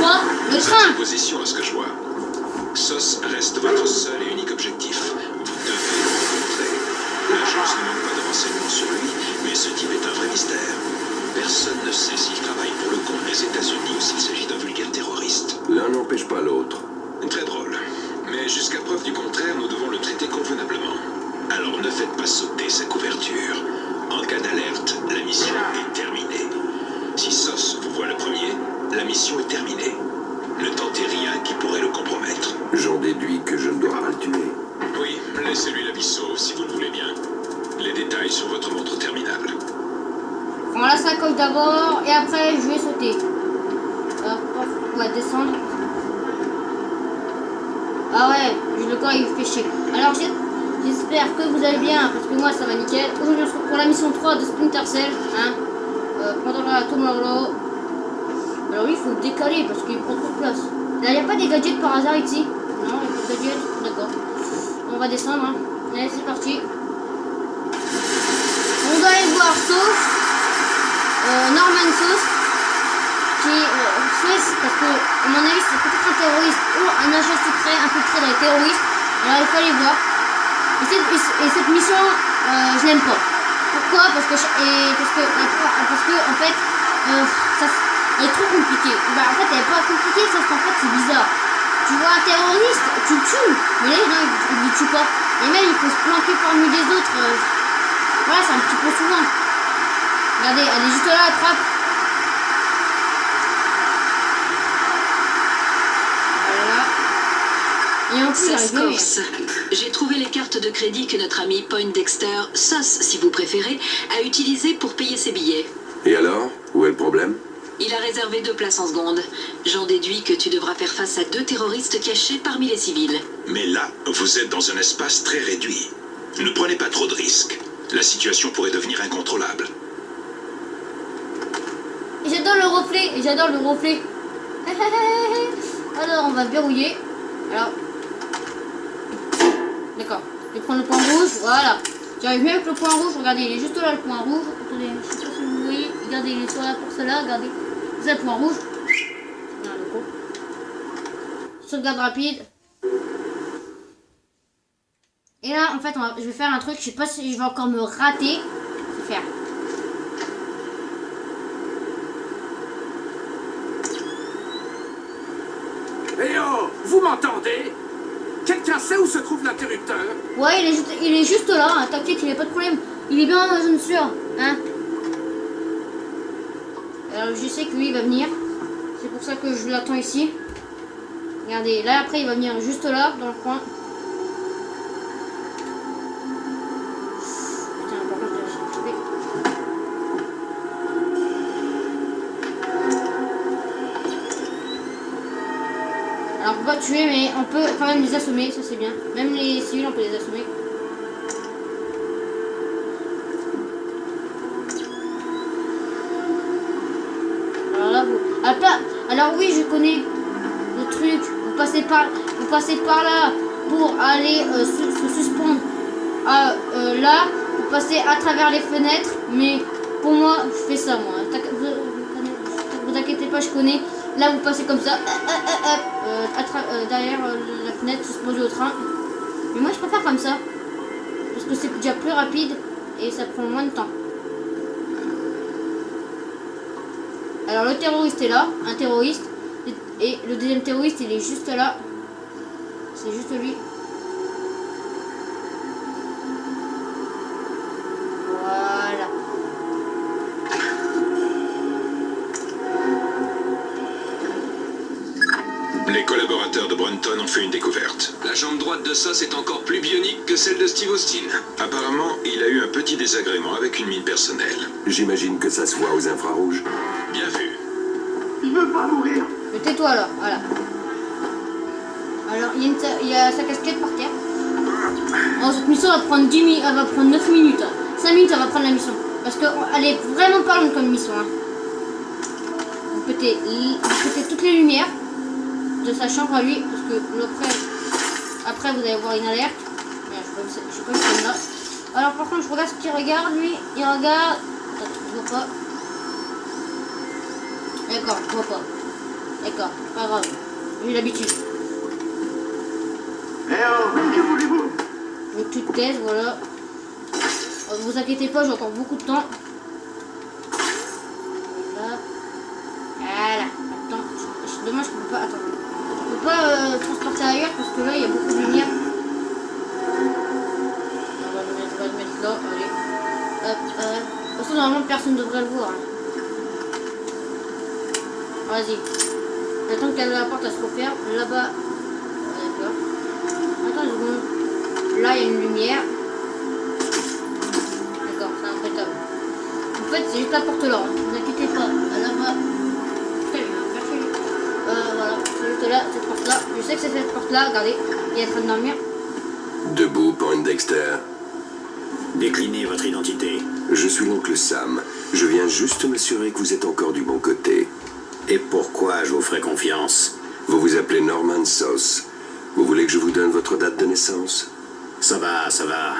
Quoi? Le train? Position à ce que je vois. SOS reste votre seul et unique objectif. Vous devez le rencontrer. L'agence ne manque pas de renseignements sur lui, mais ce type est un vrai mystère. Personne ne sait s'il travaille pour le compte des États-Unis ou s'il s'agit d'un vulgaire terroriste. L'un n'empêche pas l'autre. Très drôle. Mais jusqu'à preuve du contraire, nous devons le traiter convenablement. Alors ne faites pas sauter sa couverture. En cas d'alerte, la mission est terminée. Si SOS vous voit le premier, la mission est terminée. Ne tentez rien qui pourrait le compromettre. J'en déduis que je ne dois pas le tuer. Oui, laissez-lui la vie sauve si vous le voulez bien. Les détails sur votre montre terminale. Prends la sacoche d'abord et après je vais sauter. Hop, on va descendre. Ah ouais, le corps il fait chier. Alors j'espère que vous allez bien parce que moi ça va nickel. Aujourd'hui on se retrouve pour la mission 3 de Splinter Cell. Hein, pendant la Tomorrow. Alors oui, il faut décaler parce qu'il prend trop de place. Là, il n'y a pas des gadgets par hasard ici? Non, il n'y a pas de gadgets. D'accord. On va descendre. Hein. Allez, c'est parti. On doit aller voir Sauce. Norman Sauce. Qui Sauce, parce que, à mon avis, c'est peut-être un terroriste ou un agent secret infiltré dans les terroristes. Alors, il faut aller voir. Et cette mission, je l'aime pas. Pourquoi? Parce que en fait, elle est trop compliquée. Bah, en fait, elle est pas compliquée, sauf qu'en fait, c'est bizarre. Tu vois un terroriste, tu le tues. Mais là, non, il ne tue pas. Et même, il faut se planquer parmi les autres. Voilà, c'est un petit peu souvent. Regardez, elle est juste là, attrape. Voilà. Et en plus, j'ai trouvé les cartes de crédit que notre ami Poindexter, SOS si vous préférez, a utilisées pour payer ses billets. Et alors? Où est le problème? Il a réservé 2 places en seconde. J'en déduis que tu devras faire face à 2 terroristes cachés parmi les civils. Mais là, vous êtes dans un espace très réduit. Ne prenez pas trop de risques. La situation pourrait devenir incontrôlable. J'adore le reflet. Alors, on va verrouiller. Alors. D'accord. Je vais prendre le point rouge. Voilà. J'arrive mieux avec le point rouge. Regardez, il est juste là le point rouge. Attendez, je sais pas si vous voyez. Regardez, il est sur là pour cela. Regardez. C'est le point rouge. Voilà, le coup. Sauvegarde rapide. Et là, en fait, je vais faire un truc. Je sais pas si je vais encore me rater. Je vais faire. Eh oh, vous m'entendez? Quelqu'un sait où se trouve l'interrupteur? Ouais, il est juste là, hein. T'inquiète, il n'y a pas de problème. Il est bien, je ne suis sûr. Hein. Alors, je sais que lui, il va venir. C'est pour ça que je l'attends ici. Regardez, là, après, il va venir juste là, dans le coin. Putain, par contre, j'ai trouvé. Alors, on peut pas tuer, mais on peut quand même les assommer, ça c'est bien. Même les civils, on peut les assommer. Alors là, alors oui, je connais le truc. Vous passez par là pour aller se suspendre. Là, vous passez à travers les fenêtres, mais pour moi, je fais ça moi. Vous inquiétez pas, je connais. Là, vous passez comme ça, derrière la fenêtre, suspendu au train. Mais moi, je préfère comme ça. Parce que c'est déjà plus rapide et ça prend moins de temps. Alors, le terroriste est là, un terroriste. Et le deuxième terroriste, il est juste là. C'est juste lui. Voilà. Les collaborateurs de Brunton ont fait une découverte. La jambe droite de SOS est encore plus bionique que celle de Steve Austin. Apparemment, il a eu un petit désagrément avec une mine personnelle. J'imagine que ça se voit aux infrarouges. Bien vu. Il veut pas mourir. Mais tais-toi là, voilà. Alors, il y a sa casquette par terre. Oh, cette mission va prendre 10 minutes, elle va prendre 9 minutes. 5 minutes, elle va prendre la mission. Parce qu'elle est vraiment pas longue comme mission. Hein. Vous pétez toutes les lumières de sa chambre à lui. Parce que après vous allez voir une alerte. Mais je sais pas si là. Alors, par contre, je regarde ce qu'il regarde. Lui, il regarde. Attends, je vois pas. D'accord, je vois pas. D'accord, pas grave. J'ai l'habitude. Eh oh, que voulez-vous? Une petite caisse, voilà. Vous inquiétez pas, j'ai encore beaucoup de temps. Voilà. Voilà. Attends, c'est dommage qu'on peut pas. Attends. On peut pas transporter ailleurs parce que là il y a beaucoup de lumière. On va le mettre là, allez. Hop, de toute façon, normalement personne ne devrait le voir. Hein. Vas-y. J'attends que la porte se referme. Là-bas. D'accord. Attends une seconde. Là il y a une lumière. D'accord, c'est impeccable. En fait, c'est juste la porte là. Hein. Ne vous inquiétez pas. Là-bas. Putain, il va me faire chier. Voilà. C'est juste là, cette porte-là. Je sais que c'est cette porte-là. Regardez. Il est en train de dormir. Debout, Poindexter. Déclinez votre identité. Je suis l'oncle Sam. Je viens juste m'assurer que vous êtes encore du bon côté. Et pourquoi je vous ferai confiance? Vous vous appelez Norman Sauce. Vous voulez que je vous donne votre date de naissance? Ça va, ça va.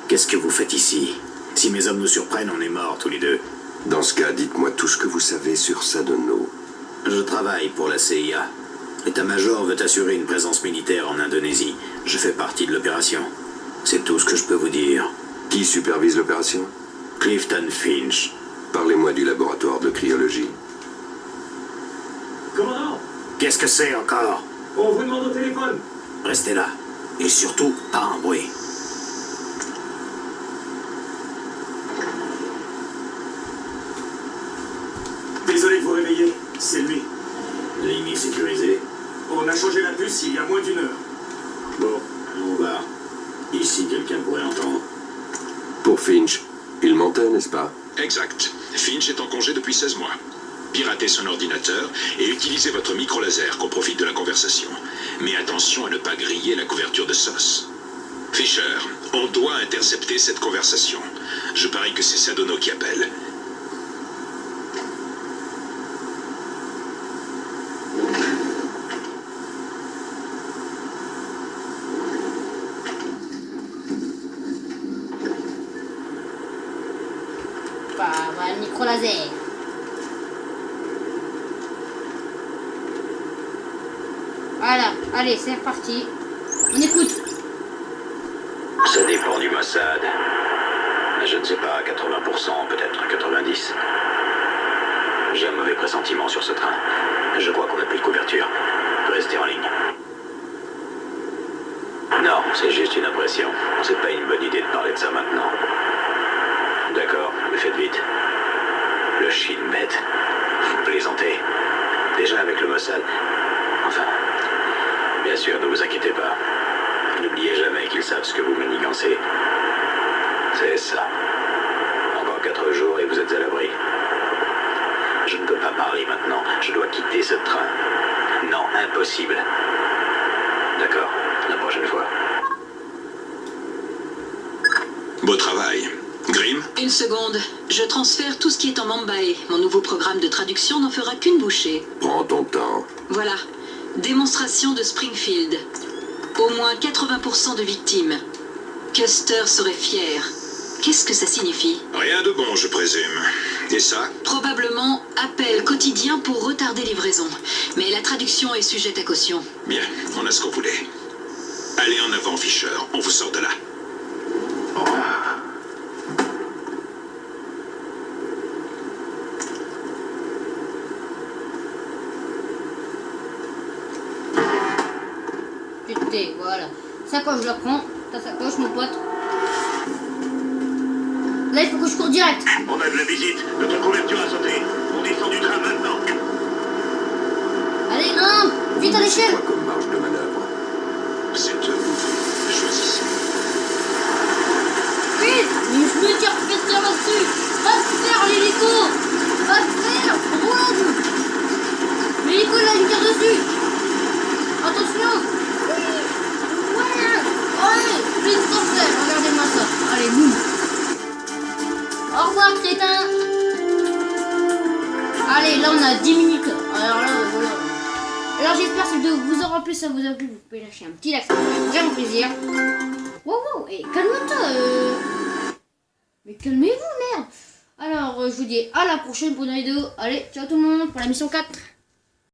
Qu'est-ce que vous faites ici? Si mes hommes nous surprennent, on est morts tous les deux. Dans ce cas, dites-moi tout ce que vous savez sur Sadono. Je travaille pour la CIA. L'état-major veut assurer une présence militaire en Indonésie. Je fais partie de l'opération. C'est tout ce que je peux vous dire. Qui supervise l'opération? Clifton Finch. Parlez-moi du laboratoire de cryologie. Commandant, Qu'est-ce que c'est encore? on vous demande au téléphone. Restez là. Et surtout, pas un bruit. Désolé de vous réveiller, c'est lui. Ligne sécurisée. On a changé la puce il y a moins d'1 heure. Bon, on va. Ici, quelqu'un pourrait entendre. Pour Finch, il mentait, n'est-ce pas? Exact. Finch est en congé depuis 16 mois. Piratez son ordinateur et utilisez votre micro-laser qu'on profite de la conversation. Mais attention à ne pas griller la couverture de sauce. Fisher, on doit intercepter cette conversation. Je parie que c'est Sadono qui appelle. Voilà, le micro laser. Voilà, allez, c'est reparti. On écoute. Ça dépend du Mossad. Je ne sais pas, 80%, peut-être 90%. J'ai un mauvais pressentiment sur ce train. Je crois qu'on a pris de couverture. Restez en ligne. Non, c'est juste une impression. C'est pas une bonne idée de parler de ça maintenant. D'accord, mais faites vite. Le Shin Bet. Vous plaisantez. Déjà avec le Mossad. Enfin, bien sûr, ne vous inquiétez pas. N'oubliez jamais qu'ils savent ce que vous manigancez. C'est ça. Encore 4 jours et vous êtes à l'abri. Je ne peux pas parler maintenant. Je dois quitter ce train. Non, impossible. D'accord, la prochaine fois. Beau travail. Grim? Une seconde. Je transfère tout ce qui est en Mambae. Mon nouveau programme de traduction n'en fera qu'une bouchée. Prends ton temps. Voilà. Démonstration de Springfield. Au moins 80% de victimes. Custer serait fier. Qu'est-ce que ça signifie? Rien de bon, je présume. Et ça? Probablement appel quotidien pour retarder livraison. Mais la traduction est sujette à caution. Bien, on a ce qu'on voulait. Allez en avant, Fisher. On vous sort de là. Putain, voilà. Sacoche, je la prends. Ta sacoche, mon pote. Là, il faut que je cours direct. On a de la visite. Notre couverture a sauté. On descend du train maintenant. Allez, grimpe. Vite à l'échelle. Quoi comme marge de manœuvre? C'est vous. Choisissez. Vite. Mais je me tire, fais tirer là-dessus. Va te faire, l'hélico. Va te faire. Roule. L'hélico, là, il me tire dessus. Attention. Ouais. Allez, pleine sorcière. Regardez-moi ça. Allez, boum. Au revoir, crétin. Allez, là, on a 10 minutes. Alors là, voilà. Alors, j'espère que cette vidéo vous aura plu. Ça vous a plu, vous pouvez lâcher un petit like. Ça me fait vraiment plaisir. Wow, wow. Et calme-toi. Mais calmez-vous, merde. Alors, je vous dis à la prochaine pour une vidéo. Allez, ciao tout le monde pour la mission 4.